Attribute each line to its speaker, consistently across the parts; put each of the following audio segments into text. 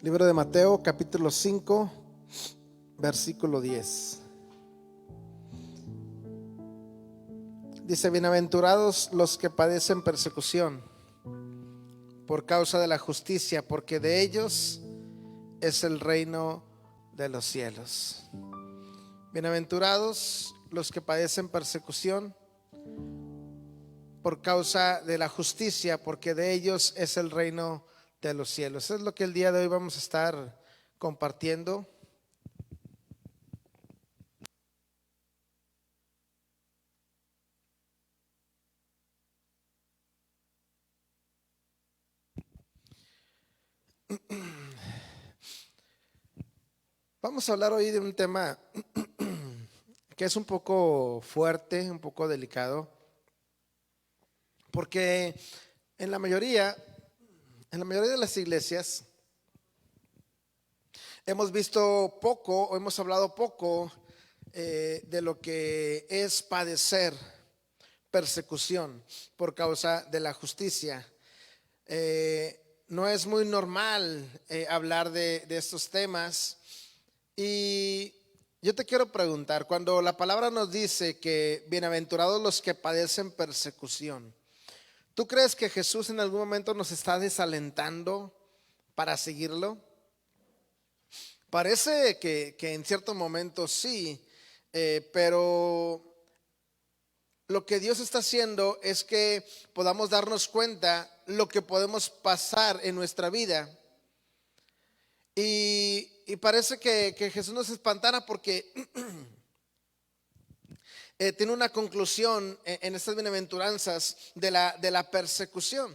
Speaker 1: Libro de Mateo, capítulo 5, versículo 10. Dice: bienaventurados los que padecen persecución por causa de la justicia, porque de ellos es el reino de los cielos. Bienaventurados los que padecen persecución por causa de la justicia, porque de ellos es el reino de los cielos. Eso es lo que el día de hoy vamos a estar compartiendo. Vamos a hablar hoy de un tema que es un poco fuerte, un poco delicado, porque en la mayoría de las iglesias hemos visto poco o hemos hablado poco de lo que es padecer persecución por causa de la justicia. No es muy normal hablar de estos temas. Y yo te quiero preguntar, cuando la palabra nos dice que bienaventurados los que padecen persecución, ¿tú crees que Jesús en algún momento nos está desalentando para seguirlo? Parece que en cierto momento sí, pero lo que Dios está haciendo es que podamos darnos cuenta lo que podemos pasar en nuestra vida. Y parece que Jesús nos espantara porque tiene una conclusión en estas bienaventuranzas de la persecución.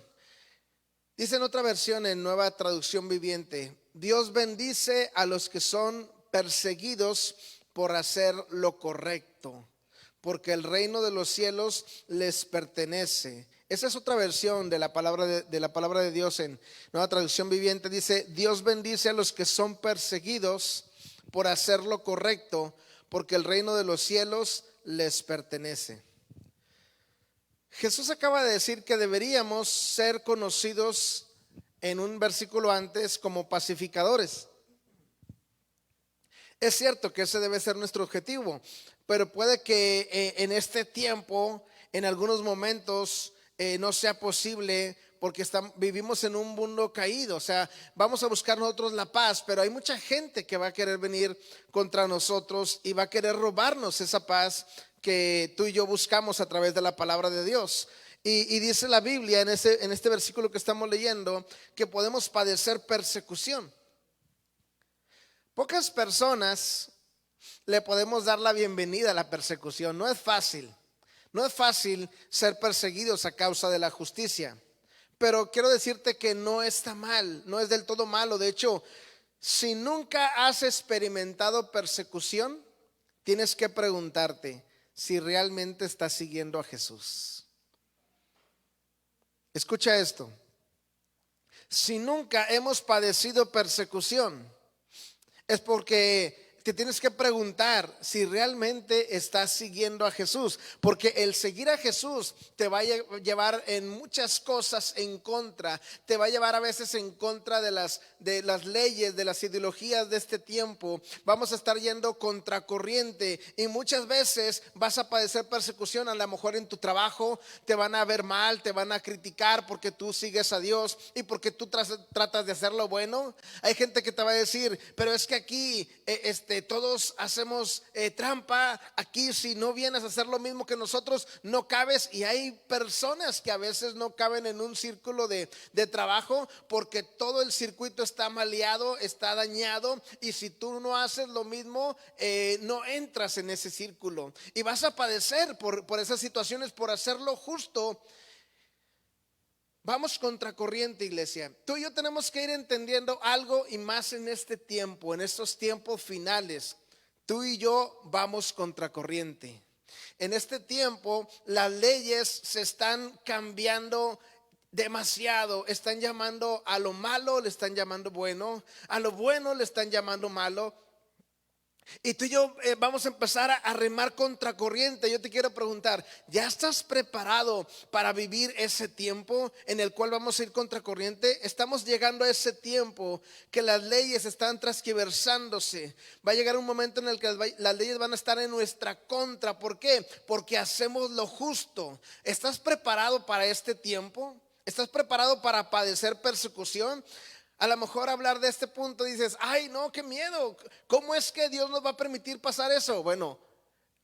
Speaker 1: Dice en otra versión, en Nueva Traducción Viviente: Dios bendice a los que son perseguidos por hacer lo correcto, porque el reino de los cielos les pertenece. Esa es otra versión de la palabra de Dios en Nueva Traducción Viviente. Dice: Dios bendice a los que son perseguidos por hacer lo correcto, porque el reino de los cielos les pertenece. Jesús acaba de decir que deberíamos ser conocidos en un versículo antes como pacificadores. Es cierto que ese debe ser nuestro objetivo, pero puede que en este tiempo, en algunos momentos, no sea posible porque vivimos en un mundo caído. O sea, vamos a buscar nosotros la paz, pero hay mucha gente que va a querer venir contra nosotros y va a querer robarnos esa paz que tú y yo buscamos a través de la palabra de Dios. Y dice la Biblia en este versículo que estamos leyendo que podemos padecer persecución. Pocas personas le podemos dar la bienvenida a la persecución. No es fácil. No es fácil ser perseguidos a causa de la justicia, pero quiero decirte que no está mal, no es del todo malo. De hecho, si nunca has experimentado persecución, tienes que preguntarte si realmente estás siguiendo a Jesús. Escucha esto: si nunca hemos padecido persecución, es porque te tienes que preguntar si realmente estás siguiendo a Jesús, porque el seguir a Jesús te va a llevar en muchas cosas en contra, te va a llevar a veces en contra de las leyes, de las ideologías de este tiempo. Vamos a estar yendo contracorriente y muchas veces vas a padecer persecución. A lo mejor en tu trabajo te van a ver mal, te van a criticar porque tú sigues a Dios y porque tú tratas de hacer lo bueno. Hay gente que te va a decir: pero es que aquí todos hacemos trampa, aquí si no vienes a hacer lo mismo que nosotros no cabes. Y hay personas que a veces no caben en un círculo de trabajo porque todo el circuito está maleado, está dañado, y si tú no haces lo mismo, no entras en ese círculo y vas a padecer por esas situaciones, por hacer lo justo. Vamos contracorriente, iglesia. Tú y yo tenemos que ir entendiendo algo, y más en este tiempo, en estos tiempos finales. Tú y yo vamos contracorriente. En este tiempo las leyes se están cambiando demasiado. Están llamando a lo malo, le están llamando bueno, a lo bueno le están llamando malo. Y tú y yo vamos a empezar a remar contracorriente. Yo te quiero preguntar, ¿ya estás preparado para vivir ese tiempo en el cual vamos a ir contracorriente? Estamos llegando a ese tiempo que las leyes están transgiversándose. Va a llegar un momento en el que las leyes van a estar en nuestra contra. ¿Por qué? Porque hacemos lo justo. ¿Estás preparado para este tiempo? ¿Estás preparado para padecer persecución? A lo mejor hablar de este punto dices, ay no, qué miedo, ¿cómo es que Dios nos va a permitir pasar eso? Bueno,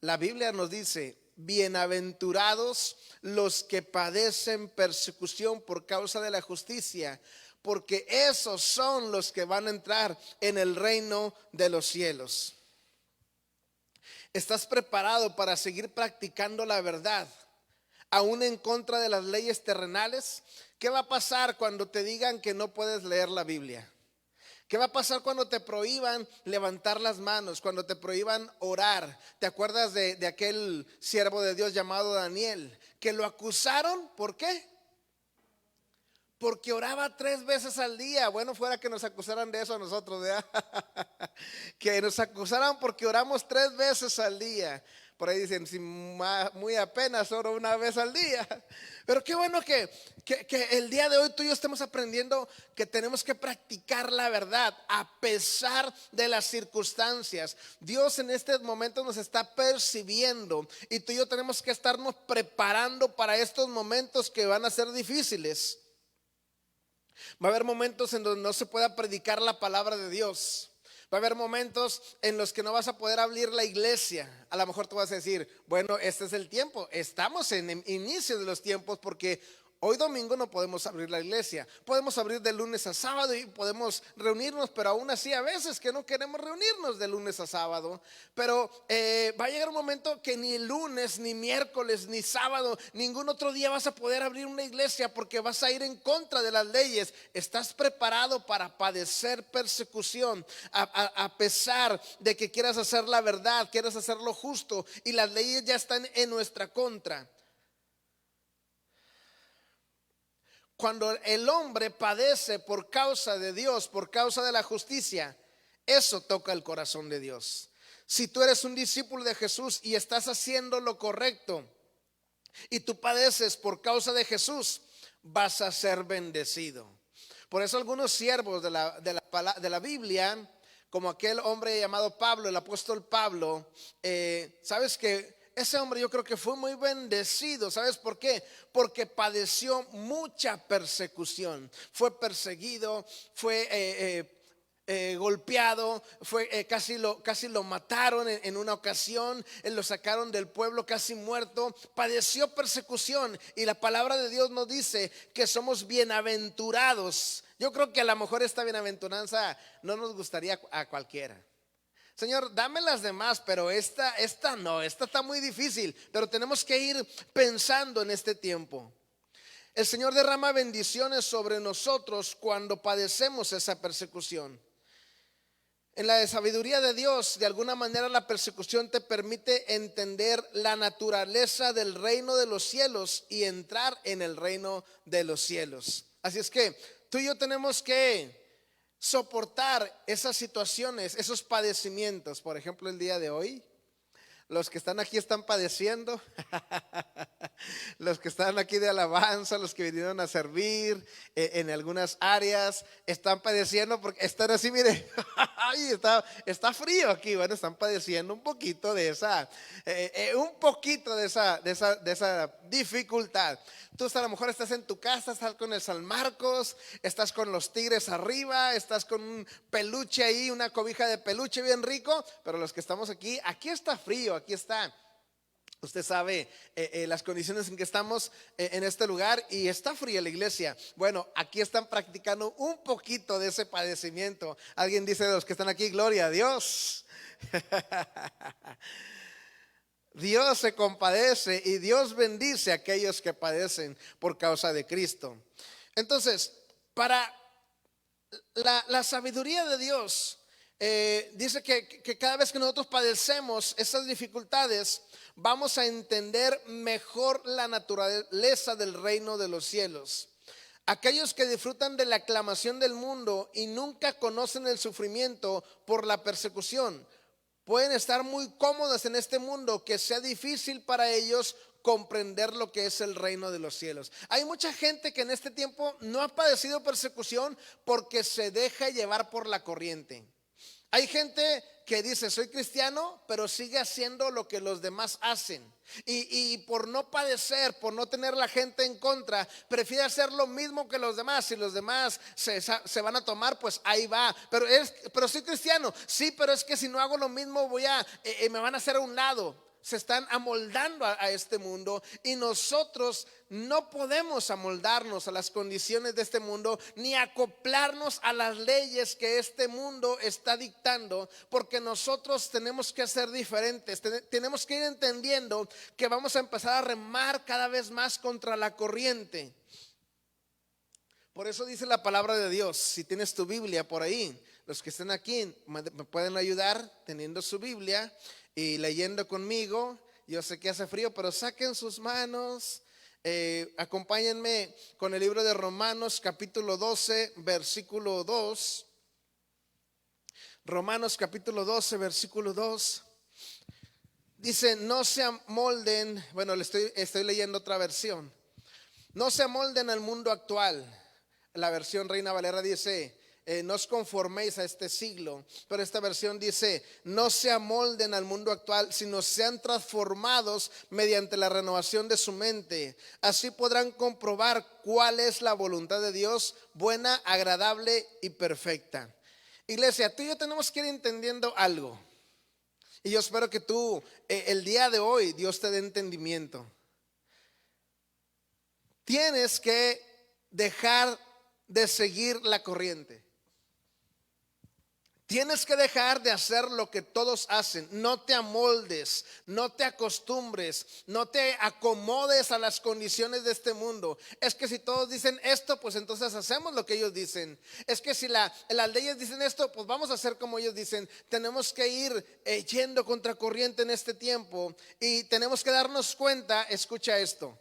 Speaker 1: la Biblia nos dice, bienaventurados los que padecen persecución por causa de la justicia, porque esos son los que van a entrar en el reino de los cielos. ¿Estás preparado para seguir practicando la verdad, aún en contra de las leyes terrenales? ¿Qué va a pasar cuando te digan que no puedes leer la Biblia? ¿Qué va a pasar cuando te prohíban levantar las manos? Cuando te prohíban orar. ¿Te acuerdas de aquel siervo de Dios llamado Daniel? Que lo acusaron, ¿por qué? Porque oraba 3 veces al día. Bueno, fuera que nos acusaran de eso a nosotros, ¿verdad? Que nos acusaran porque oramos 3 veces al día. Por ahí dicen, si muy apenas oro 1 vez al día. Pero qué bueno que el día de hoy tú y yo estemos aprendiendo que tenemos que practicar la verdad a pesar de las circunstancias. Dios en este momento nos está percibiendo y tú y yo tenemos que estarnos preparando para estos momentos que van a ser difíciles. Va a haber momentos en donde no se pueda predicar la palabra de Dios. Va a haber momentos en los que no vas a poder abrir la iglesia. A lo mejor tú vas a decir, bueno, este es el tiempo. Estamos en el inicio de los tiempos porque hoy domingo no podemos abrir la iglesia. Podemos abrir de lunes a sábado y podemos reunirnos, pero aún así a veces que no queremos reunirnos de lunes a sábado. Pero va a llegar un momento que ni lunes, ni miércoles, ni sábado, ningún otro día vas a poder abrir una iglesia porque vas a ir en contra de las leyes. ¿Estás preparado para padecer persecución a pesar de que quieras hacer la verdad, quieras hacer lo justo y las leyes ya están en nuestra contra? Cuando el hombre padece por causa de Dios, por causa de la justicia, eso toca el corazón de Dios. Si tú eres un discípulo de Jesús y estás haciendo lo correcto y tú padeces por causa de Jesús, vas a ser bendecido. Por eso algunos siervos de la Biblia, como aquel hombre llamado Pablo, el apóstol Pablo, sabes que ese hombre yo creo que fue muy bendecido. ¿Sabes por qué? Porque padeció mucha persecución. Fue perseguido, fue golpeado, casi lo mataron en una ocasión, lo sacaron del pueblo casi muerto. Padeció persecución y la palabra de Dios nos dice que somos bienaventurados. Yo creo que a lo mejor esta bienaventuranza no nos gustaría a cualquiera. Señor, dame las demás, pero esta no, esta está muy difícil. Pero tenemos que ir pensando en este tiempo. El Señor derrama bendiciones sobre nosotros cuando padecemos esa persecución. En la sabiduría de Dios, de alguna manera la persecución te permite entender la naturaleza del reino de los cielos y entrar en el reino de los cielos. Así es que tú y yo tenemos que soportar esas situaciones, esos padecimientos. Por ejemplo, el día de hoy, los que están aquí están padeciendo. Los que están aquí de alabanza, los que vinieron a servir en algunas áreas, están padeciendo porque están así, mire, está frío aquí. Bueno, están padeciendo un poquito de esa dificultad. Tú a lo mejor estás en tu casa, estás con el San Marcos, estás con los tigres arriba, estás con un peluche ahí, una cobija de peluche bien rico. Pero los que estamos aquí está frío, aquí está. Usted sabe las condiciones en que estamos en este lugar y está fría la iglesia. Bueno, aquí están practicando un poquito de ese padecimiento. Alguien dice de los que están aquí, gloria a Dios. Dios se compadece y Dios bendice a aquellos que padecen por causa de Cristo. Entonces, para la sabiduría de Dios, dice que cada vez que nosotros padecemos esas dificultades, vamos a entender mejor la naturaleza del reino de los cielos. Aquellos que disfrutan de la aclamación del mundo y nunca conocen el sufrimiento por la persecución, pueden estar muy cómodos en este mundo, que sea difícil para ellos comprender lo que es el reino de los cielos. Hay mucha gente que en este tiempo no ha padecido persecución porque se deja llevar por la corriente. Hay gente que dice soy cristiano, pero sigue haciendo lo que los demás hacen. Y por no padecer, por no tener la gente en contra, prefiere hacer lo mismo que los demás. Si los demás se van a tomar, pues ahí va. Pero soy cristiano, sí, pero es que si no hago lo mismo me van a hacer a un lado. Se están amoldando a este mundo, y nosotros no podemos amoldarnos a las condiciones de este mundo, ni acoplarnos a las leyes que este mundo está dictando, porque nosotros tenemos que ser diferentes. Tenemos que ir entendiendo que vamos a empezar a remar cada vez más contra la corriente. Por eso dice la palabra de Dios. Si tienes tu Biblia por ahí, los que estén aquí me pueden ayudar teniendo su Biblia y leyendo conmigo. Yo sé que hace frío, pero saquen sus manos. Acompáñenme con el libro de Romanos capítulo 12 versículo 2. Romanos capítulo 12 versículo 2. Dice: no se amolden. Bueno, estoy leyendo otra versión. No se amolden al mundo actual. La versión Reina Valera dice: no os conforméis a este siglo. Pero esta versión dice: no se amolden al mundo actual, sino sean transformados mediante la renovación de su mente. Así podrán comprobar cuál es la voluntad de Dios, buena, agradable y perfecta. Iglesia, tú y yo tenemos que ir entendiendo algo. Y yo espero que tú, el día de hoy, Dios te dé entendimiento. Tienes que dejar de seguir la corriente. Tienes que dejar de hacer lo que todos hacen. No te amoldes, no te acostumbres, no te acomodes a las condiciones de este mundo. Es que si todos dicen esto, pues entonces hacemos lo que ellos dicen. Es que si las leyes dicen esto, pues vamos a hacer como ellos dicen. Tenemos que ir yendo contra corriente en este tiempo, y tenemos que darnos cuenta. Escucha esto: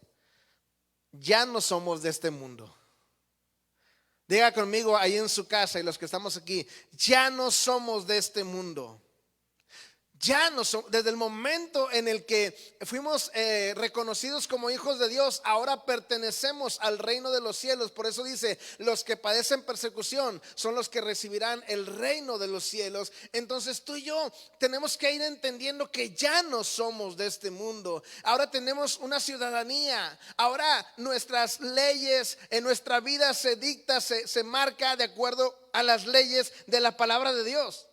Speaker 1: ya no somos de este mundo. Diga conmigo ahí en su casa y los que estamos aquí: ya no somos de este mundo. Ya no somos. Desde el momento en el que fuimos reconocidos como hijos de Dios, ahora pertenecemos al reino de los cielos. Por eso dice: los que padecen persecución son los que recibirán el reino de los cielos. Entonces tú y yo tenemos que ir entendiendo que ya no somos de este mundo. Ahora tenemos una ciudadanía. Ahora nuestras leyes en nuestra vida se dicta, se marca de acuerdo a las leyes de la palabra de Dios,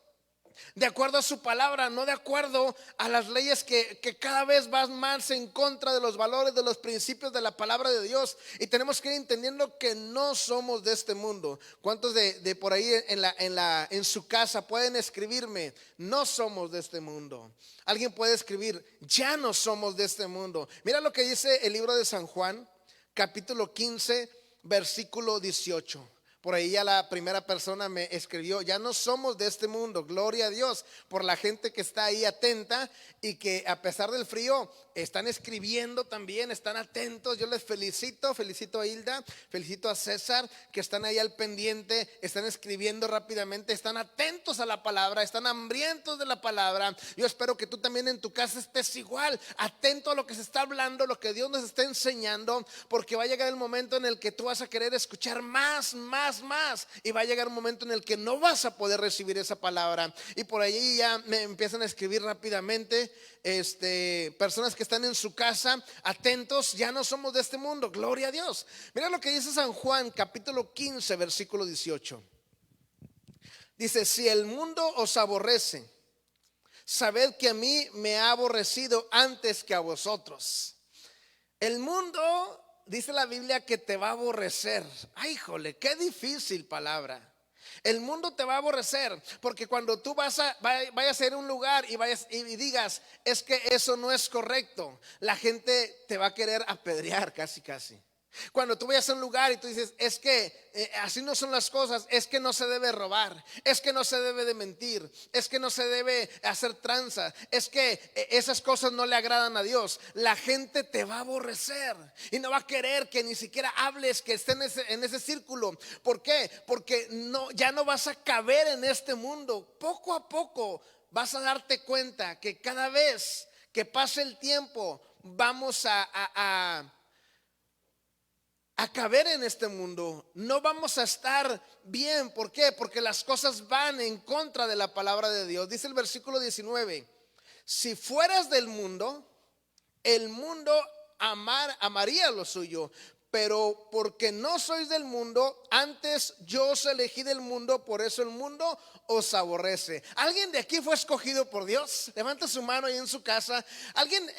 Speaker 1: de acuerdo a su palabra, no de acuerdo a las leyes que cada vez van más en contra de los valores, de los principios de la palabra de Dios. Y tenemos que ir entendiendo que no somos de este mundo. ¿Cuántos de por ahí en su casa pueden escribirme: no somos de este mundo? Alguien puede escribir: ya no somos de este mundo. Mira lo que dice el libro de San Juan, capítulo 15, versículo 18. Por ahí ya la primera persona me escribió: ya no somos de este mundo. Gloria a Dios por la gente que está ahí atenta y que a pesar del frío están escribiendo también, están atentos. Yo les felicito a Hilda, felicito a César, que están ahí al pendiente, están escribiendo rápidamente, están atentos a la palabra, están hambrientos de la palabra. Yo espero que tú también en tu casa estés igual, atento a lo que se está hablando, lo que Dios nos está enseñando, porque va a llegar el momento en el que tú vas a querer escuchar más, y va a llegar un momento en el que no vas a poder recibir esa palabra. Y por ahí ya me empiezan a escribir rápidamente personas que están en su casa atentos: ya no somos de este mundo. Gloria a Dios. Mira lo que dice San Juan capítulo 15 versículo 18. Dice: si el mundo os aborrece, sabed que a mí me ha aborrecido antes que a vosotros. El mundo, dice la Biblia, que te va a aborrecer. Ay, híjole, qué difícil palabra. El mundo te va a aborrecer, porque cuando tú vayas a ir a un lugar y digas: es que eso no es correcto, la gente te va a querer apedrear casi. Cuando tú vayas a un lugar y tú dices, es que así no son las cosas, es que no se debe robar, es que no se debe de mentir, es que no se debe hacer tranza, es que esas cosas no le agradan a Dios, la gente te va a aborrecer y no va a querer que ni siquiera hables, que esté en ese círculo. ¿Por qué? Porque ya no vas a caber en este mundo. Poco a poco vas a darte cuenta que cada vez que pase el tiempo vamos a caber en este mundo, no vamos a estar bien. ¿Por qué? Porque las cosas van en contra de la palabra de Dios. Dice el versículo 19: si fueras del mundo, el mundo amaría lo suyo, pero porque no sois del mundo, antes yo os elegí del mundo, por eso el mundo os aborrece. ¿Alguien de aquí fue escogido por Dios? Levanta su mano ahí en su casa. ¿Alguien,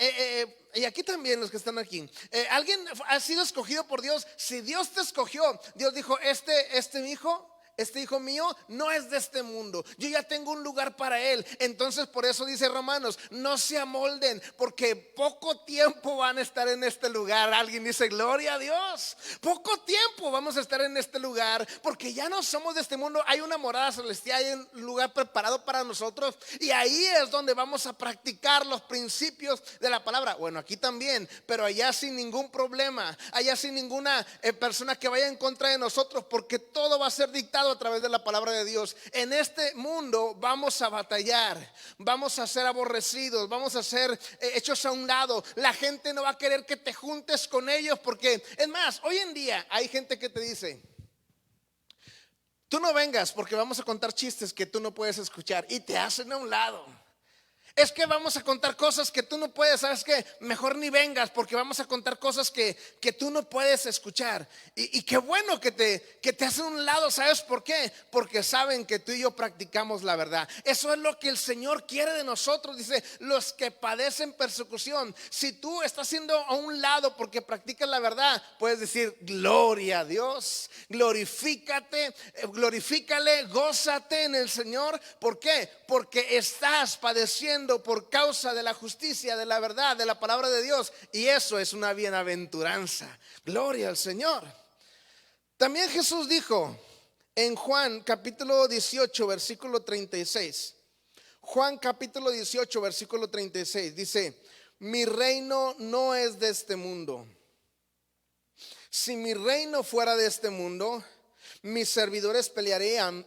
Speaker 1: y aquí también los que están aquí, alguien ha sido escogido por Dios? Si Dios te escogió, Dios dijo, este hijo mío no es de este mundo, yo ya tengo un lugar para él. Entonces por eso dice Romanos, no se amolden, porque poco tiempo van a estar en este lugar. Alguien dice, gloria a Dios. Poco tiempo vamos a estar en este lugar, porque ya no somos de este mundo. Hay una morada celestial, hay un lugar preparado para nosotros, y ahí es donde vamos a practicar los principios de la palabra. Bueno, aquí también, pero allá sin ningún problema, allá sin ninguna persona que vaya en contra de nosotros, porque todo va a ser dictado a través de la palabra de Dios. En este mundo vamos a batallar, vamos a ser aborrecidos, vamos a ser hechos a un lado. La gente no va a querer que te juntes con ellos, porque es más, hoy en día hay gente que te dice, tú no vengas porque vamos a contar chistes que tú no puedes escuchar, y te hacen a un lado. Es que vamos a contar cosas que tú no puedes, ¿sabes qué? Mejor ni vengas, porque vamos a contar cosas que tú no puedes escuchar. Y qué bueno que te hacen a un lado. ¿Sabes por qué? Porque saben que tú y yo practicamos la verdad. Eso es lo que el Señor quiere de nosotros. Dice, los que padecen persecución. Si tú estás siendo a un lado porque practicas la verdad, puedes decir, gloria a Dios, glorifícate, glorifícale, gózate en el Señor. ¿Por qué? Porque estás padeciendo por causa de la justicia, de la verdad, de la palabra de Dios, y eso es una bienaventuranza. Gloria al Señor. También Jesús dijo en Juan capítulo 18 versículo 36, Juan capítulo 18 versículo 36, dice, mi reino no es de este mundo. Si mi reino fuera de este mundo, mis servidores pelearían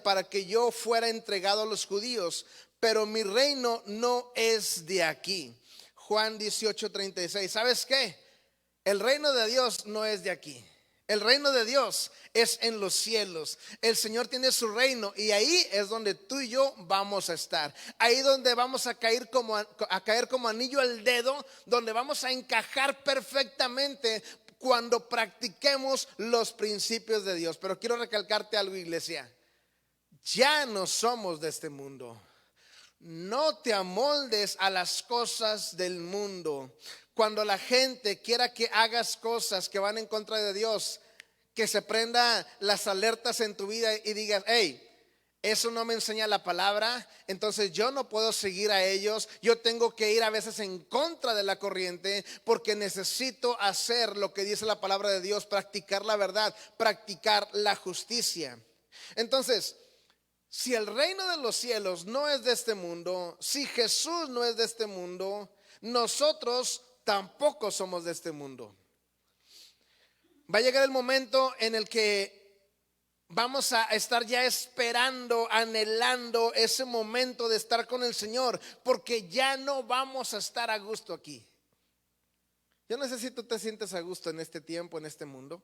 Speaker 1: para que yo fuera entregado a los judíos, pero mi reino no es de aquí. Juan 18:36. ¿Sabes qué? El reino de Dios no es de aquí. El reino de Dios es en los cielos. El Señor tiene su reino, y ahí es donde tú y yo vamos a estar. Ahí donde vamos a caer como anillo al dedo, donde vamos a encajar perfectamente cuando practiquemos los principios de Dios. Pero quiero recalcarte algo, iglesia. Ya no somos de este mundo. No te amoldes a las cosas del mundo. Cuando la gente quiera que hagas cosas que van en contra de Dios, que se prenda las alertas en tu vida y digas, hey, eso no me enseña la palabra, entonces yo no puedo seguir a ellos. Yo tengo que ir a veces en contra de la corriente, porque necesito hacer lo que dice la palabra de Dios, practicar la verdad, practicar la justicia. Entonces, si el reino de los cielos no es de este mundo, si Jesús no es de este mundo, nosotros tampoco somos de este mundo. Va a llegar el momento en el que vamos a estar ya esperando, anhelando ese momento de estar con el Señor, porque ya no vamos a estar a gusto aquí. Yo no sé si tú te sientes a gusto en este tiempo, en este mundo,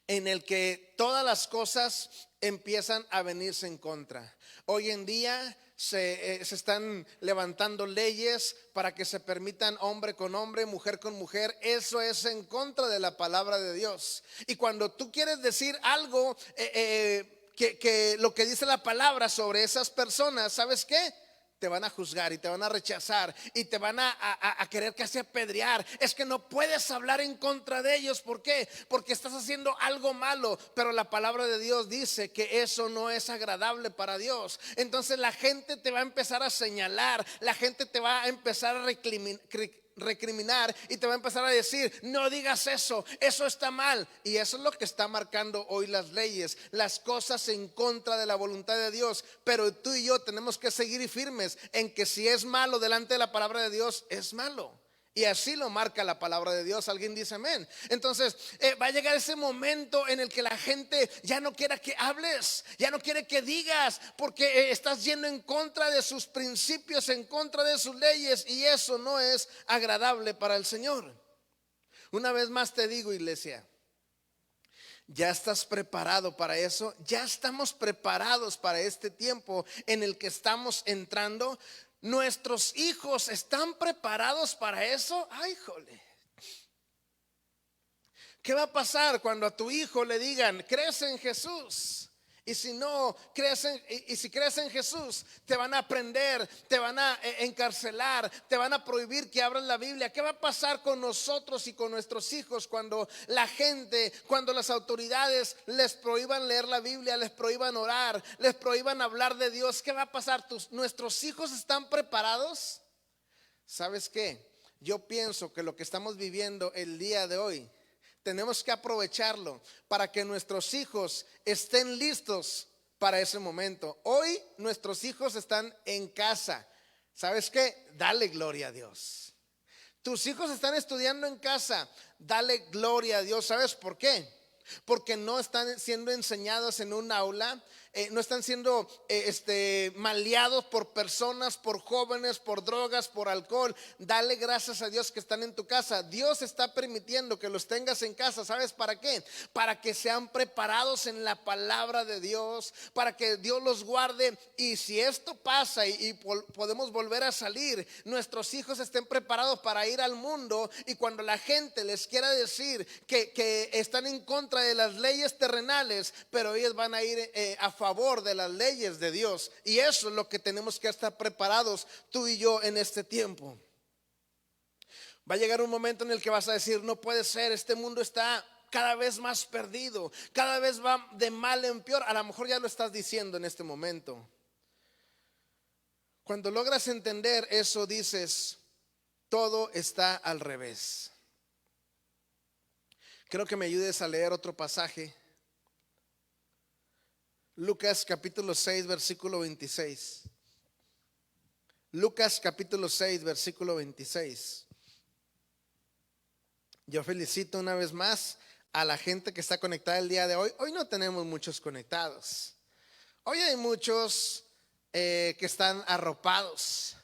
Speaker 1: en el que todas las cosas empiezan a venirse en contra. Hoy en día se están levantando leyes para que se permitan hombre con hombre, mujer con mujer. Eso es en contra de la palabra de Dios. Y cuando tú quieres decir algo que lo que dice la palabra sobre esas personas, ¿sabes qué? Te van a juzgar y te van a rechazar y te van a querer casi apedrear. Es que no puedes hablar en contra de ellos. ¿Por qué? Porque estás haciendo algo malo. Pero la palabra de Dios dice que eso no es agradable para Dios. Entonces la gente te va a empezar a señalar, la gente te va a empezar a recriminar y te va a empezar a decir, no digas eso, eso está mal. Y eso es lo que está marcando hoy las leyes, las cosas en contra de la voluntad de Dios. Pero tú y yo tenemos que seguir firmes en que si es malo delante de la palabra de Dios, es malo. Y así lo marca la palabra de Dios. Alguien dice amén. Entonces va a llegar ese momento en el que la gente ya no quiera que hables, ya no quiere que digas, porque estás yendo en contra de sus principios, en contra de sus leyes, y eso no es agradable para el Señor. Una vez más te digo, iglesia, ¿ya estás preparado para eso? ¿Ya estamos preparados para este tiempo en el que estamos entrando? ¿Nuestros hijos están preparados para eso? Ay, jole. ¿Qué va a pasar cuando a tu hijo le digan, crees en Jesús? Y si no crees y si crees en Jesús, te van a prender, te van a encarcelar, te van a prohibir que abras la Biblia. ¿Qué va a pasar con nosotros y con nuestros hijos cuando la gente, cuando las autoridades les prohíban leer la Biblia, les prohíban orar, les prohíban hablar de Dios? ¿Qué va a pasar? ¿Nuestros hijos están preparados? ¿Sabes qué? Yo pienso que lo que estamos viviendo el día de hoy, tenemos que aprovecharlo para que nuestros hijos estén listos para ese momento. Hoy nuestros hijos están en casa. ¿Sabes qué? Dale gloria a Dios. Tus hijos están estudiando en casa. Dale gloria a Dios. ¿Sabes por qué? Porque no están siendo enseñados en un aula, no están siendo maleados por personas, por jóvenes, por drogas, por alcohol. Dale gracias a Dios que están en tu casa. Dios está permitiendo que los tengas en casa. ¿Sabes para qué? Para que sean preparados en la palabra de Dios, para que Dios los guarde. Y si esto pasa y podemos volver a salir, nuestros hijos estén preparados para ir al mundo. Y cuando la gente les quiera decir que están en contra de las leyes terrenales, pero ellos van a ir a favor de las leyes de Dios. Y eso es lo que tenemos que estar preparados tú y yo en este tiempo. Va a llegar un momento en el que vas a decir, no puede ser, este mundo está cada vez más perdido, cada vez va de mal en peor. A lo mejor ya lo estás diciendo en este momento. Cuando logras entender eso, dices, todo está al revés. Creo que me ayudes a leer otro pasaje. Lucas capítulo 6, versículo 26. Lucas capítulo 6, versículo 26. Yo felicito una vez más a la gente que está conectada el día de hoy. Hoy no tenemos muchos conectados. Hoy hay muchos que están arropados.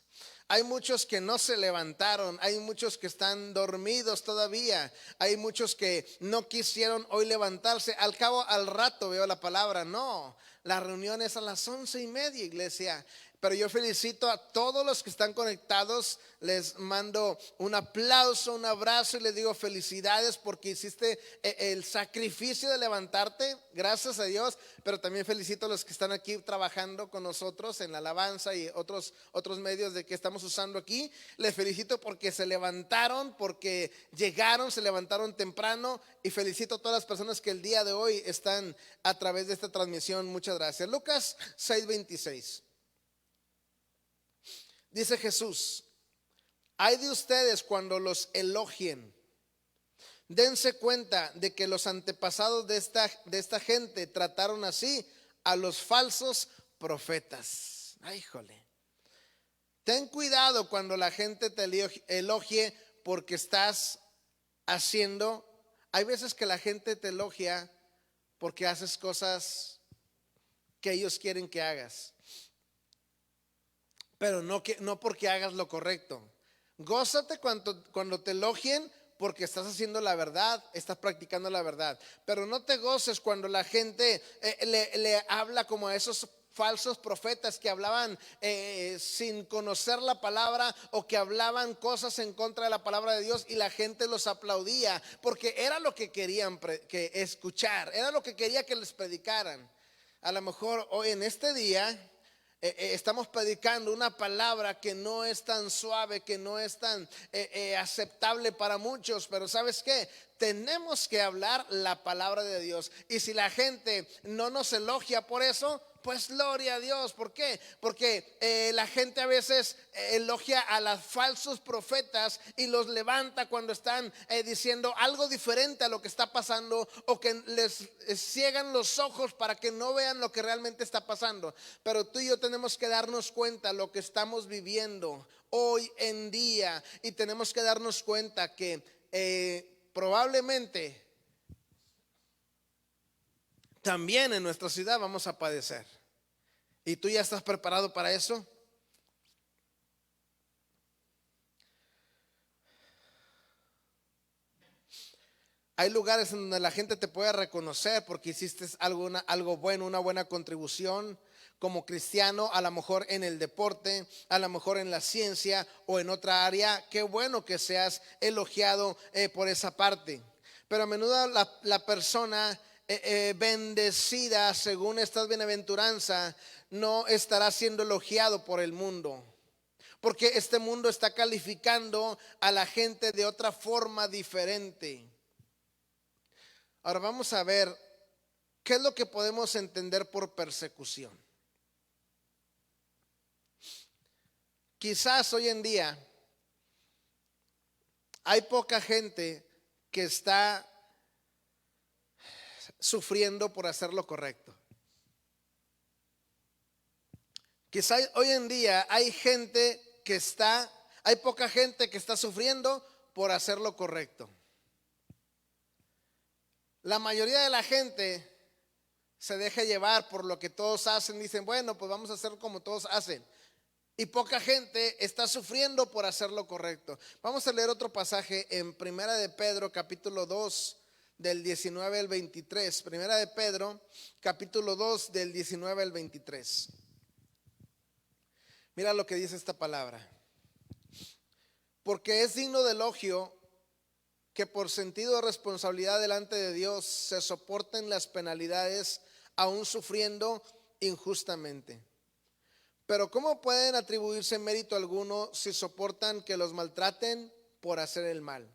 Speaker 1: Hay muchos que no se levantaron, hay muchos que están dormidos todavía, hay muchos que no quisieron hoy levantarse. Al cabo, al rato veo la palabra. No, la reunión es a las 11:30, iglesia. Pero yo felicito a todos los que están conectados. Les mando un aplauso, un abrazo y les digo felicidades porque hiciste el sacrificio de levantarte. Gracias a Dios. Pero también felicito a los que están aquí trabajando con nosotros en la alabanza y otros medios de que estamos usando aquí. Les felicito porque se levantaron, porque llegaron, se levantaron temprano. Y felicito a todas las personas que el día de hoy están a través de esta transmisión. Muchas gracias. Lucas 6:26. Dice Jesús: hay de ustedes cuando los elogien. Dense cuenta de que los antepasados de esta gente trataron así a los falsos profetas. Ay, jole. Ten cuidado cuando la gente te elogie porque estás haciendo. Hay veces que la gente te elogia porque haces cosas que ellos quieren que hagas, pero no porque hagas lo correcto. Gózate cuando te elogien porque estás haciendo la verdad, estás practicando la verdad. Pero no te goces cuando la gente le habla como a esos falsos profetas que hablaban sin conocer la palabra, o que hablaban cosas en contra de la palabra de Dios y la gente los aplaudía porque era lo que querían que escuchar, era lo que quería que les predicaran. A lo mejor hoy en este día estamos predicando una palabra que no es tan suave, que no es tan aceptable para muchos, pero ¿sabes qué? tenemos que hablar la palabra de Dios. Y si la gente no nos elogia por eso, pues gloria a Dios. ¿Por qué? Porque la gente a veces elogia a los falsos profetas y los levanta cuando están diciendo algo diferente a lo que está pasando, o que les ciegan los ojos para que no vean lo que realmente está pasando. Pero tú y yo tenemos que darnos cuenta lo que estamos viviendo hoy en día, y tenemos que darnos cuenta que probablemente también en nuestra ciudad vamos a padecer. ¿Y tú ya estás preparado para eso? Hay lugares en donde la gente te puede reconocer porque hiciste algo bueno, una buena contribución como cristiano, a lo mejor en el deporte, a lo mejor en la ciencia o en otra área. Qué bueno que seas elogiado por esa parte. Pero a menudo la persona bendecida según esta bienaventuranza no estará siendo elogiado por el mundo, porque este mundo está calificando a la gente de otra forma diferente. Ahora vamos a ver qué es lo que podemos entender por persecución. Quizás hoy en día hay poca gente que está sufriendo por hacer lo correcto. Quizás hoy en día hay poca gente que está sufriendo por hacer lo correcto. La mayoría de la gente se deja llevar por lo que todos hacen. Dicen, bueno, pues vamos a hacer como todos hacen. Y poca gente está sufriendo por hacer lo correcto. Vamos a leer otro pasaje en Primera de Pedro, capítulo 2, del 19 al 23. Primera de Pedro, capítulo 2, del 19 al 23. Mira lo que dice esta palabra. Porque es digno de elogio que por sentido de responsabilidad delante de Dios se soporten las penalidades, aún sufriendo injustamente. Pero ¿cómo pueden atribuirse mérito alguno si soportan que los maltraten por hacer el mal?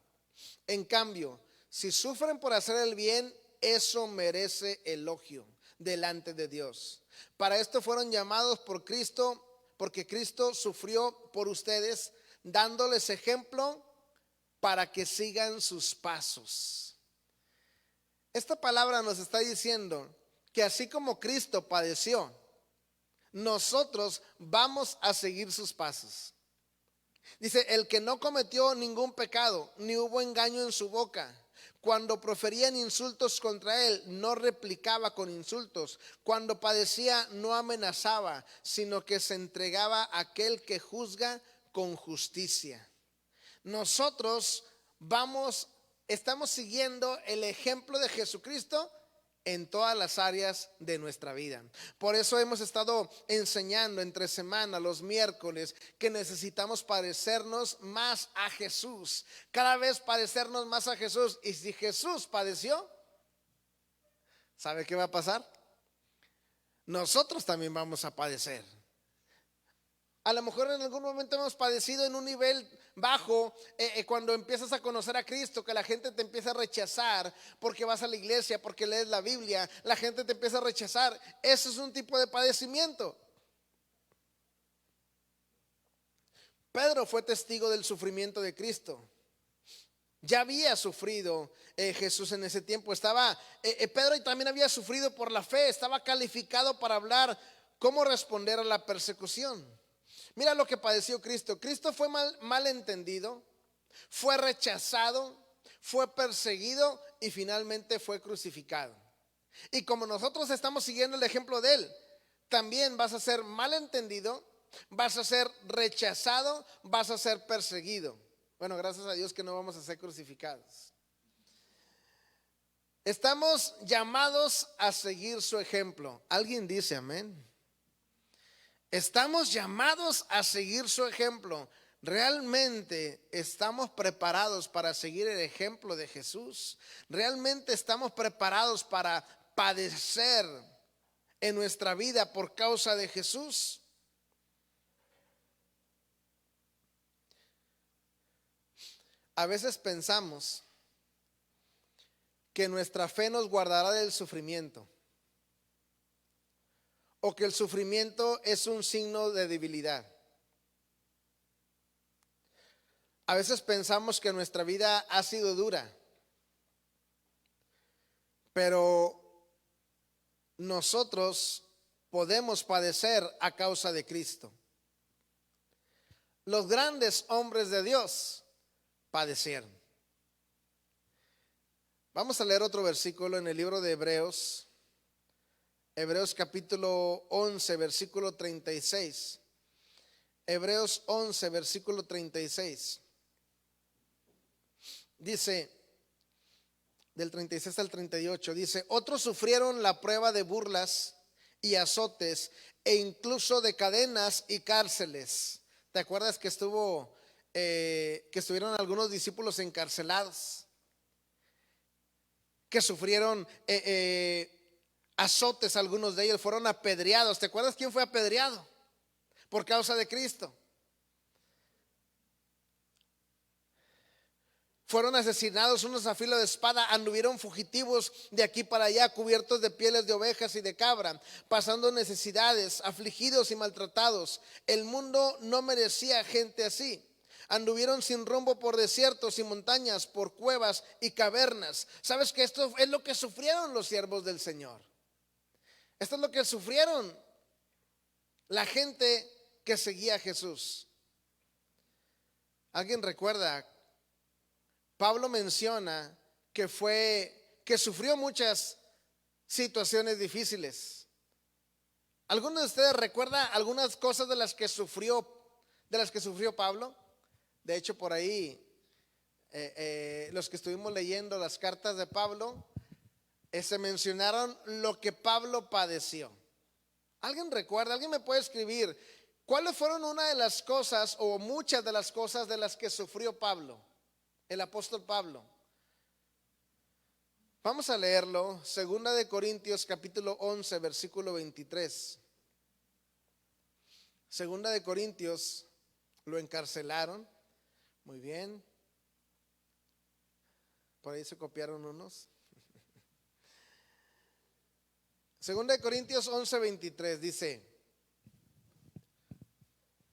Speaker 1: En cambio, si sufren por hacer el bien, eso merece elogio delante de Dios. Para esto fueron llamados por Cristo, porque Cristo sufrió por ustedes, dándoles ejemplo para que sigan sus pasos. Esta palabra nos está diciendo que así como Cristo padeció, nosotros vamos a seguir sus pasos. Dice, el que no cometió ningún pecado, ni hubo engaño en su boca. Cuando proferían insultos contra él, no replicaba con insultos. Cuando padecía, no amenazaba, sino que se entregaba a aquel que juzga con justicia. Nosotros estamos siguiendo el ejemplo de Jesucristo en todas las áreas de nuestra vida. Por eso hemos estado enseñando entre semana, los miércoles, que necesitamos parecernos más a Jesús. Cada vez parecernos más a Jesús. Y si Jesús padeció, ¿sabe qué va a pasar? Nosotros también vamos a padecer. A lo mejor en algún momento hemos padecido en un nivel bajo, cuando empiezas a conocer a Cristo, que la gente te empieza a rechazar porque vas a la iglesia, porque lees la Biblia, la gente te empieza a rechazar. Eso es un tipo de padecimiento. Pedro fue testigo del sufrimiento de Cristo. Ya había sufrido Jesús en ese tiempo. Pedro también había sufrido por la fe. Estaba calificado para hablar cómo responder a la persecución. Mira lo que padeció Cristo. Cristo fue mal entendido, fue rechazado, fue perseguido y finalmente fue crucificado. Y como nosotros estamos siguiendo el ejemplo de él, también vas a ser mal entendido, vas a ser rechazado, vas a ser perseguido. Bueno, gracias a Dios que no vamos a ser crucificados. Estamos llamados a seguir su ejemplo. ¿Alguien dice amén? Estamos llamados a seguir su ejemplo. ¿Realmente estamos preparados para seguir el ejemplo de Jesús? ¿Realmente estamos preparados para padecer en nuestra vida por causa de Jesús? A veces pensamos que nuestra fe nos guardará del sufrimiento, o que el sufrimiento es un signo de debilidad. A veces pensamos que nuestra vida ha sido dura, pero nosotros podemos padecer a causa de Cristo. Los grandes hombres de Dios padecieron. Vamos a leer otro versículo en el libro de Hebreos. Hebreos capítulo 11, versículo 36. Hebreos 11, versículo 36. Dice, del 36 al 38, dice: otros sufrieron la prueba de burlas y azotes e incluso de cadenas y cárceles. ¿Te acuerdas que estuvieron algunos discípulos encarcelados? Que sufrieron azotes, algunos de ellos fueron apedreados. ¿Te acuerdas quién fue apedreado por causa de Cristo? Fueron asesinados unos a filo de espada, anduvieron fugitivos de aquí para allá, cubiertos de pieles de ovejas y de cabra, pasando necesidades, afligidos y maltratados. El mundo no merecía gente así. Anduvieron sin rumbo por desiertos y montañas, por cuevas y cavernas. ¿Sabes que esto es lo que sufrieron los siervos del Señor? Esto es lo que sufrieron la gente que seguía a Jesús. ¿Alguien recuerda? Pablo menciona que sufrió muchas situaciones difíciles. ¿Alguno de ustedes recuerda algunas cosas de las que sufrió Pablo? De hecho, por ahí los que estuvimos leyendo las cartas de Pablo, se mencionaron lo que Pablo padeció. ¿Alguien recuerda? ¿Alguien me puede escribir cuáles fueron una de las cosas o muchas de las cosas de las que sufrió Pablo, el apóstol Pablo? Vamos a leerlo, 2 Corintios capítulo 11, versículo 23. 2 Corintios, lo encarcelaron. Muy bien. Por ahí se copiaron unos. 2 Corintios 11, 23 dice: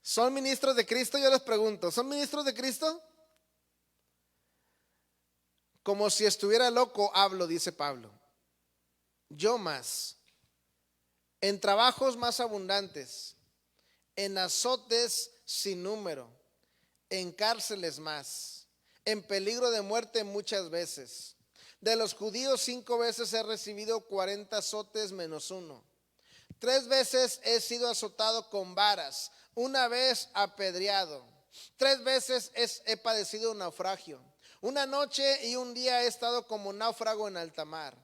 Speaker 1: ¿son ministros de Cristo? Yo les pregunto, ¿son ministros de Cristo? Como si estuviera loco hablo, dice Pablo. Yo más, en trabajos más abundantes, en azotes sin número, en cárceles más, en peligro de muerte muchas veces. De los judíos 5 veces he recibido 40 azotes menos uno. 3 veces he sido azotado con varas, 1 vez apedreado. 3 veces he padecido un naufragio. 1 noche y 1 día he estado como náufrago en alta mar.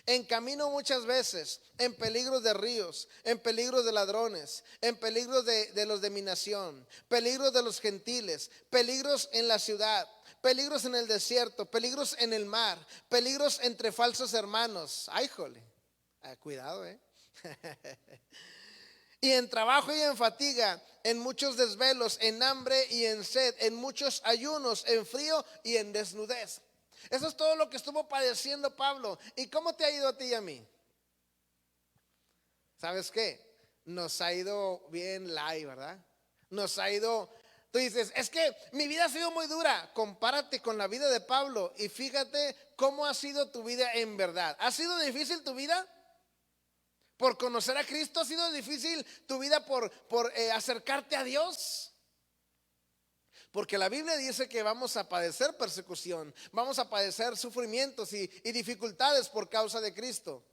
Speaker 1: En camino muchas veces, en peligros de ríos, en peligros de ladrones, en peligros de los de mi nación, peligros de los gentiles, peligros en la ciudad, peligros en el desierto, peligros en el mar, peligros entre falsos hermanos. Ay, jole, cuidado, Y en trabajo y en fatiga, en muchos desvelos, en hambre y en sed, en muchos ayunos, en frío y en desnudez. Eso es todo lo que estuvo padeciendo Pablo. ¿Y cómo te ha ido a ti y a mí? ¿Sabes qué? Nos ha ido bien light, ¿verdad? Nos ha ido. Tú dices, es que mi vida ha sido muy dura. Compárate con la vida de Pablo y fíjate cómo ha sido tu vida en verdad. ¿Ha sido difícil tu vida? ¿Por conocer a Cristo? ¿Ha sido difícil tu vida por acercarte a Dios? Porque la Biblia dice que vamos a padecer persecución, vamos a padecer sufrimientos y dificultades por causa de Cristo.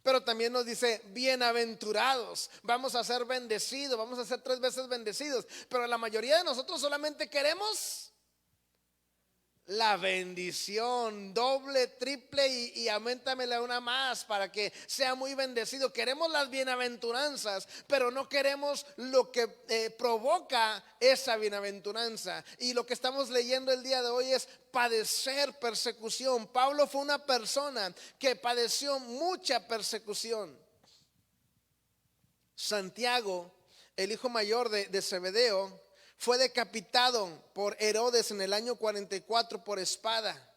Speaker 1: Pero también nos dice, bienaventurados, vamos a ser bendecidos, vamos a ser 3 veces bendecidos. Pero la mayoría de nosotros solamente queremos la bendición doble, triple y auméntamela una más para que sea muy bendecido. Queremos las bienaventuranzas, pero no queremos lo que provoca esa bienaventuranza. Y lo que estamos leyendo el día de hoy es padecer persecución. Pablo fue una persona que padeció mucha persecución. Santiago, el hijo mayor de Zebedeo, fue decapitado por Herodes en el año 44 por espada.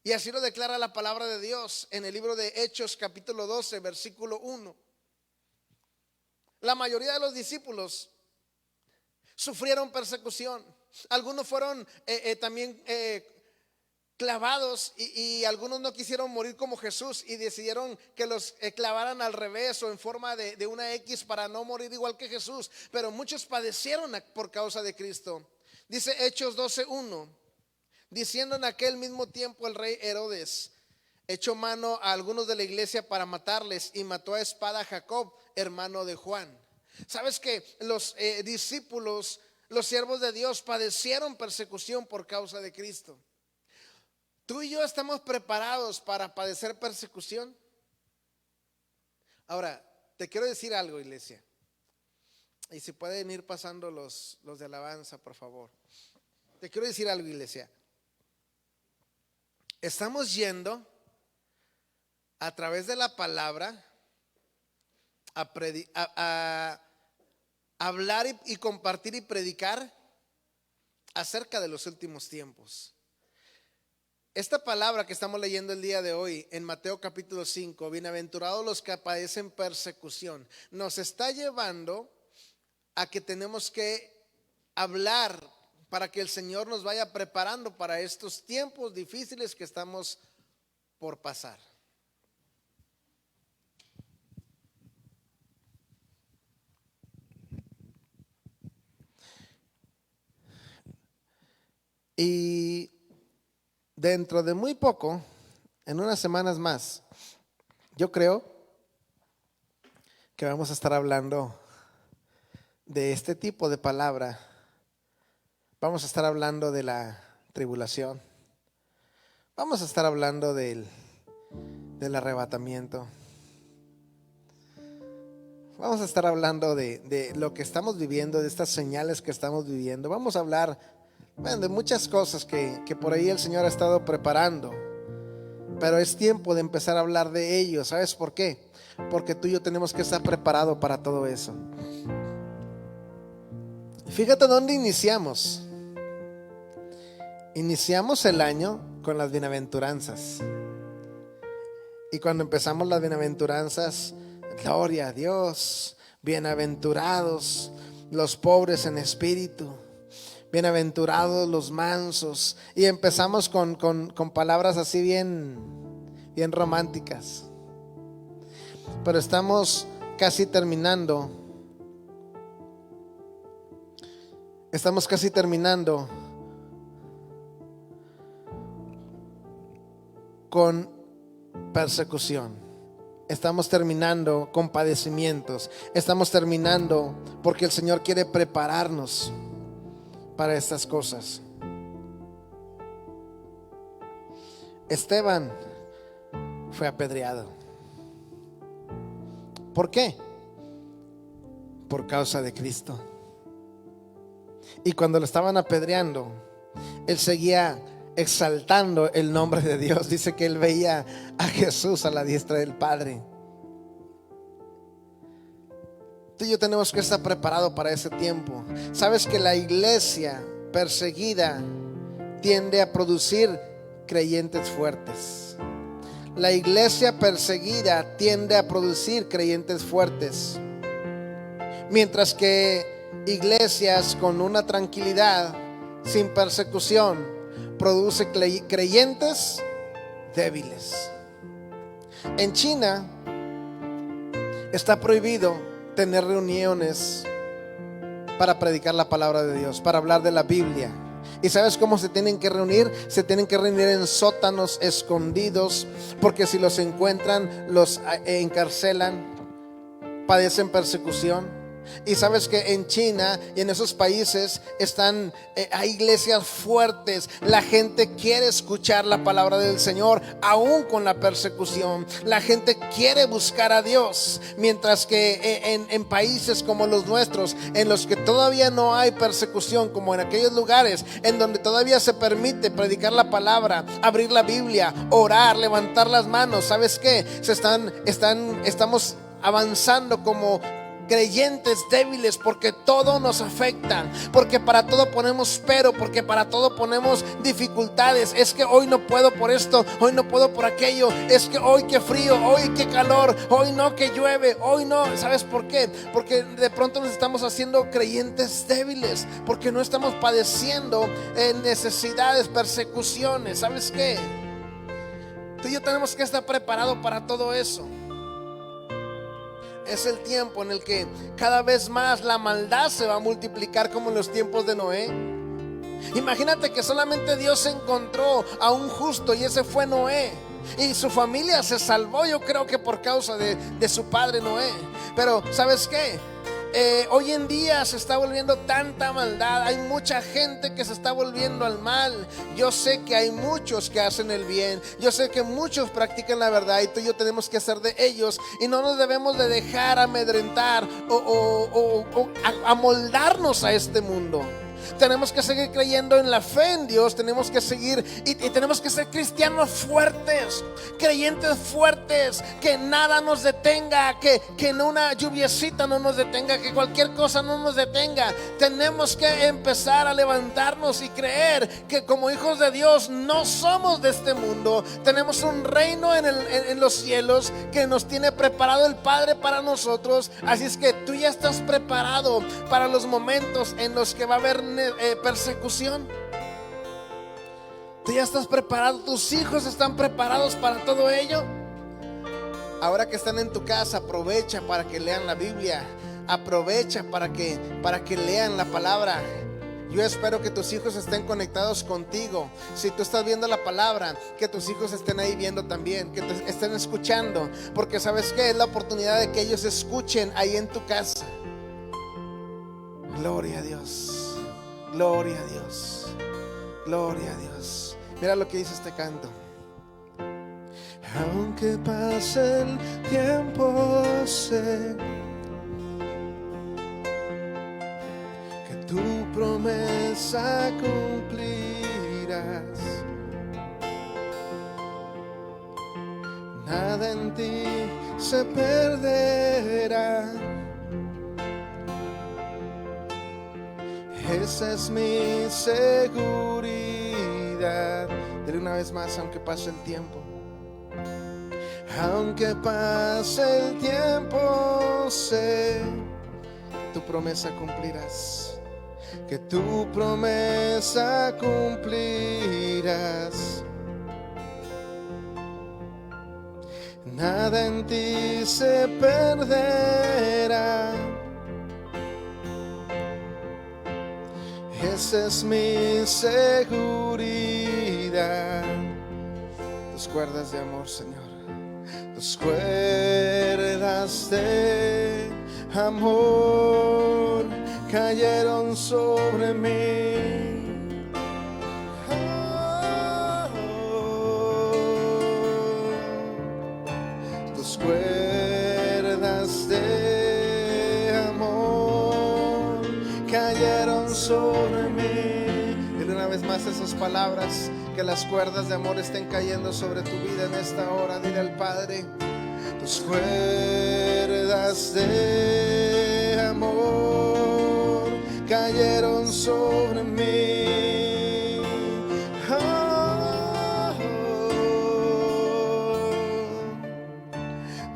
Speaker 1: Y así lo declara la palabra de Dios en el libro de Hechos capítulo 12 versículo 1. La mayoría de los discípulos sufrieron persecución. Algunos fueron también clavados y algunos no quisieron morir como Jesús y decidieron que los clavaran al revés o en forma de una X para no morir igual que Jesús. Pero muchos padecieron por causa de Cristo. Dice Hechos 12:1, diciendo en aquel mismo tiempo el rey Herodes echó mano a algunos de la iglesia para matarles y mató a espada a Jacob, hermano de Juan. Sabes que los discípulos, los siervos de Dios, padecieron persecución por causa de Cristo. ¿Tú y yo estamos preparados para padecer persecución? Ahora, te quiero decir algo, iglesia. Y si pueden ir pasando los de alabanza, por favor. Te quiero decir algo, iglesia. Estamos yendo a través de la palabra a hablar y compartir y predicar acerca de los últimos tiempos. Esta palabra que estamos leyendo el día de hoy en Mateo capítulo 5, bienaventurados los que padecen persecución, nos está llevando a que tenemos que hablar para que el Señor nos vaya preparando para estos tiempos difíciles que estamos por pasar. Y dentro de muy poco, en unas semanas más, yo creo que vamos a estar hablando de este tipo de palabra. Vamos a estar hablando de la tribulación. Vamos a estar hablando del arrebatamiento. Vamos a estar hablando de lo que estamos viviendo, de estas señales que estamos viviendo. Vamos a hablar de muchas cosas que por ahí el Señor ha estado preparando. Pero es tiempo de empezar a hablar de ello. ¿Sabes por qué? Porque tú y yo tenemos que estar preparados para todo eso. Fíjate dónde iniciamos. Iniciamos el año con las bienaventuranzas. Y cuando empezamos las bienaventuranzas, gloria a Dios, bienaventurados los pobres en espíritu, bienaventurados los mansos. Y empezamos con palabras así bien románticas. Pero estamos casi terminando. Estamos casi terminando con persecución. Estamos terminando con padecimientos. Estamos terminando porque el Señor quiere prepararnos para estas cosas. Esteban fue apedreado. ¿Por qué? Por causa de Cristo. Y cuando lo estaban apedreando, él seguía exaltando el nombre de Dios. Dice que él veía a Jesús a la diestra del Padre. Tú y yo tenemos que estar preparados para ese tiempo. Sabes que la iglesia perseguida tiende a producir creyentes fuertes. La iglesia perseguida tiende a producir creyentes fuertes. Mientras que iglesias con una tranquilidad, sin persecución, produce creyentes débiles. En China está prohibido tener reuniones para predicar la palabra de Dios, para hablar de la Biblia. ¿Y sabes cómo se tienen que reunir? Se tienen que reunir en sótanos escondidos, porque si los encuentran, los encarcelan, padecen persecución. Y sabes que en China y en esos países hay iglesias fuertes. La gente quiere escuchar la palabra del Señor aún con la persecución. La gente quiere buscar a Dios. Mientras que en países como los nuestros, en los que todavía no hay persecución, como en aquellos lugares en donde todavía se permite predicar la palabra, abrir la Biblia, orar, levantar las manos, ¿sabes qué? Estamos avanzando como creyentes débiles, porque todo nos afecta, porque para todo ponemos pero, porque para todo ponemos dificultades. Es que hoy no puedo por esto, hoy no puedo por aquello, es que hoy qué frío, hoy qué calor, hoy no que llueve, hoy no. ¿Sabes por qué? Porque de pronto nos estamos haciendo creyentes débiles, porque no estamos padeciendo necesidades, persecuciones. ¿Sabes qué? Tú y yo tenemos que estar preparados para todo eso. Es el tiempo en el que cada vez más la maldad se va a multiplicar, como en los tiempos de Noé. Imagínate que solamente Dios encontró a un justo y ese fue Noé. Y su familia se salvó, yo creo que por causa de su padre Noé. Pero ¿sabes qué? Hoy en día se está volviendo tanta maldad. Hay mucha gente que se está volviendo al mal. Yo sé que hay muchos que hacen el bien. Yo sé que muchos practican la verdad, y tú y yo tenemos que ser de ellos. Y no nos debemos de dejar amedrentar o amoldarnos a este mundo. Tenemos que seguir creyendo en la fe en Dios. Tenemos que seguir y tenemos que ser cristianos fuertes, creyentes fuertes, que nada nos detenga, que una lluviecita no nos detenga, que cualquier cosa no nos detenga. Tenemos que empezar a levantarnos y creer que como hijos de Dios no somos de este mundo. Tenemos un reino en los cielos que nos tiene preparado el Padre para nosotros. Así es que tú ya estás preparado para los momentos en los que va a haber persecución. Tú ya estás preparado, tus hijos están preparados para todo ello. Ahora que están en tu casa, aprovecha para que lean la Biblia. Aprovecha para que lean la palabra. Yo espero que tus hijos estén conectados contigo. Si tú estás viendo la palabra, que tus hijos estén ahí viendo también, que te estén escuchando, porque sabes que es la oportunidad de que ellos escuchen ahí en tu casa. Gloria a Dios. Gloria a Dios, gloria a Dios. Mira lo que dice este canto. Aunque pase el tiempo, sé que tu promesa cumplirás. Nada en ti se perderá. Esa es mi seguridad. Dile una vez más, aunque pase el tiempo. Aunque pase el tiempo, sé, tu promesa cumplirás. Que tu promesa cumplirás. Nada en ti se perderá. Esa es mi seguridad. Tus cuerdas de amor, Señor. Tus cuerdas de amor cayeron sobre mí. Tus cuerdas de amor cayeron sobre mí. Dile una vez más esas palabras, que las cuerdas de amor estén cayendo sobre tu vida en esta hora. Dile al Padre: tus cuerdas de amor cayeron sobre mí.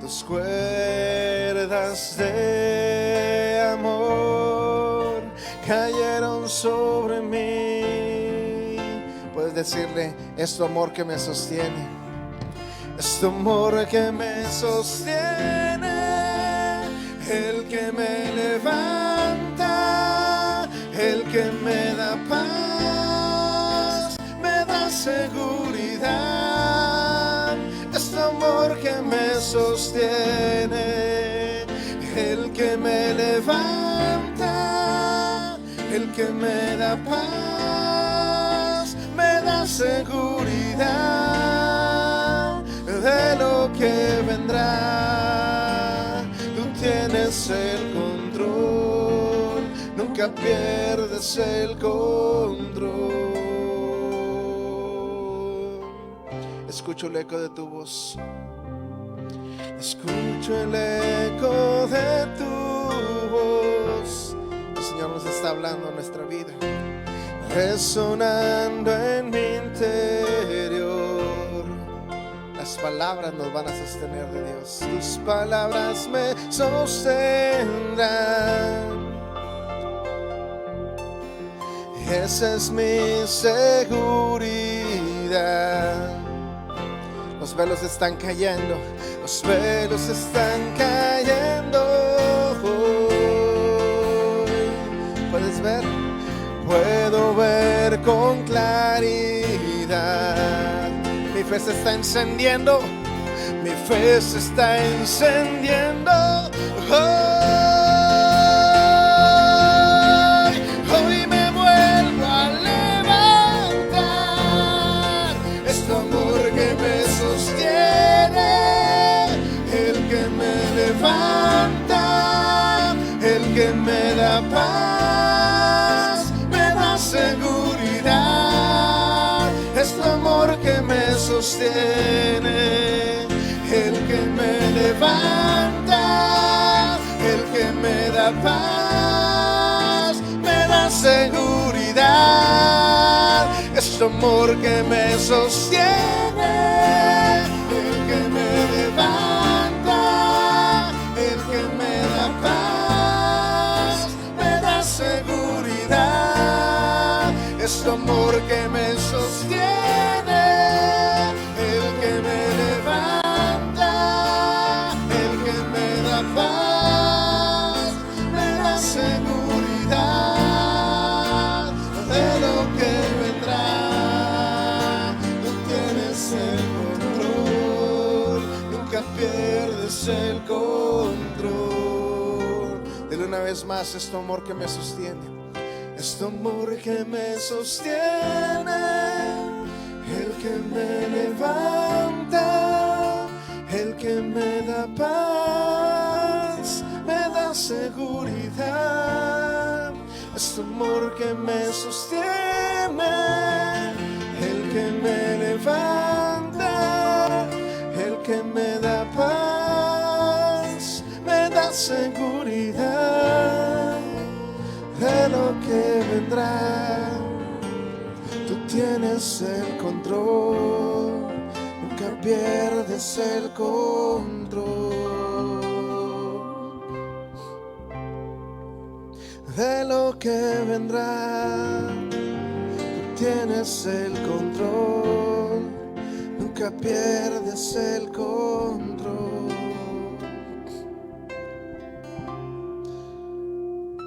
Speaker 1: Tus cuerdas de amor cayeron sobre mí. Puedes decirle: es tu amor que me sostiene. Es tu amor que me sostiene, el que me levanta, el que me da paz, me da seguridad. Es tu amor que me sostiene, el que me levanta, el que me da paz, me da seguridad de lo que vendrá. Tú tienes el control, nunca pierdes el control. Escucho el eco de tu voz. Escucho el eco de tu hablando a nuestra vida. Resonando en mi interior, las palabras nos van a sostener de Dios. Tus palabras me sostendrán. Esa es mi seguridad. Los velos están cayendo, los velos están cayendo. ¿Puedes ver? Puedo ver con claridad. Mi fe se está encendiendo, mi fe se está encendiendo. Hoy me vuelvo a levantar. Es tu amor que me sostiene, el que me levanta, el que me da paz, me da seguridad. Es tu amor que me sostiene, el que me levanta, el que me da paz, me da seguridad. Es tu amor que me sostiene, el que me levanta, el que me da paz, me da seguridad. Es tu amor que me sostiene, el que me levanta, el que me da paz, me da seguridad de lo que vendrá. Tú tienes el control, nunca pierdes el control. Dile una vez más: es tu amor que me sostiene. Es tu amor que me sostiene, el que me levanta, el que me da paz, me da seguridad. Es tu amor que me sostiene, el que me levanta, el que me da paz, me da seguridad de lo que vendrá. Tú tienes el control, nunca pierdes el control de lo que vendrá. Tú tienes el control, nunca pierdes el control.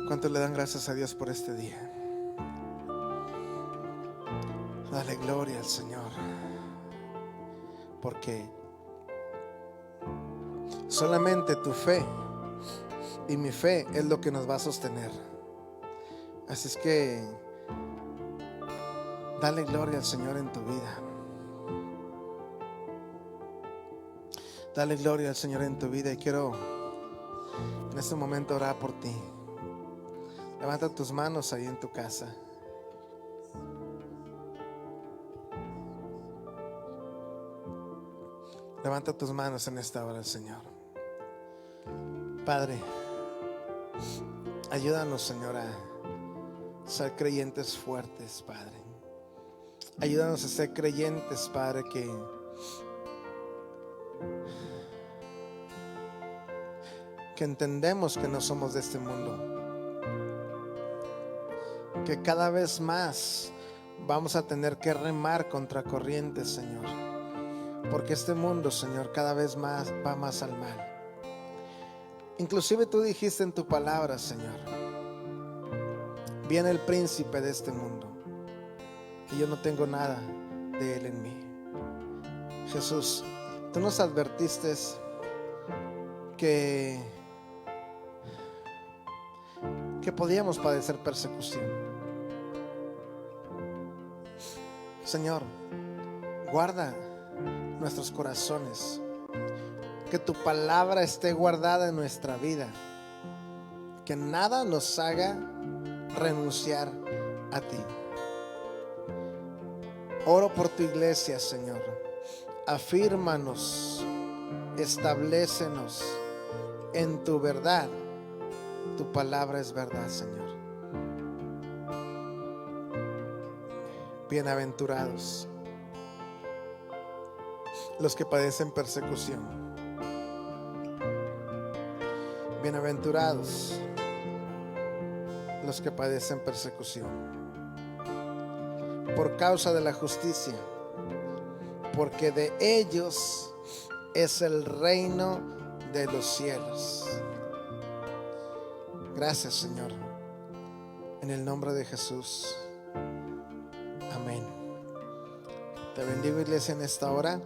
Speaker 1: ¿Cuántos le dan gracias a Dios por este día? Dale gloria al Señor, porque solamente tu fe y mi fe es lo que nos va a sostener. Así es que dale gloria al Señor en tu vida. Dale gloria al Señor en tu vida. Y quiero en este momento orar por ti. Levanta tus manos ahí en tu casa. Levanta tus manos en esta hora, Señor. Padre, ayúdanos, Señor, a ser creyentes fuertes, Padre. Ayúdanos a ser creyentes, Padre, que entendemos que no somos de este mundo, que cada vez más vamos a tener que remar contra corrientes, Señor, porque este mundo, Señor, cada vez más va más al mal. Inclusive tú dijiste en tu palabra, Señor, viene el príncipe de este mundo y yo no tengo nada de él en mí. Jesús, tú nos advertiste que podíamos padecer persecución. Señor, guarda nuestros corazones, que tu palabra esté guardada en nuestra vida, que nada nos haga renunciar a ti. Oro por tu iglesia, Señor. Afírmanos, establécenos en tu verdad. Tu palabra es verdad, Señor. Bienaventurados los que padecen persecución. Bienaventurados los que padecen persecución por causa de la justicia, porque de ellos es el reino de los cielos. Gracias, Señor, en el nombre de Jesús. Amén. Te bendigo, iglesia, en esta hora.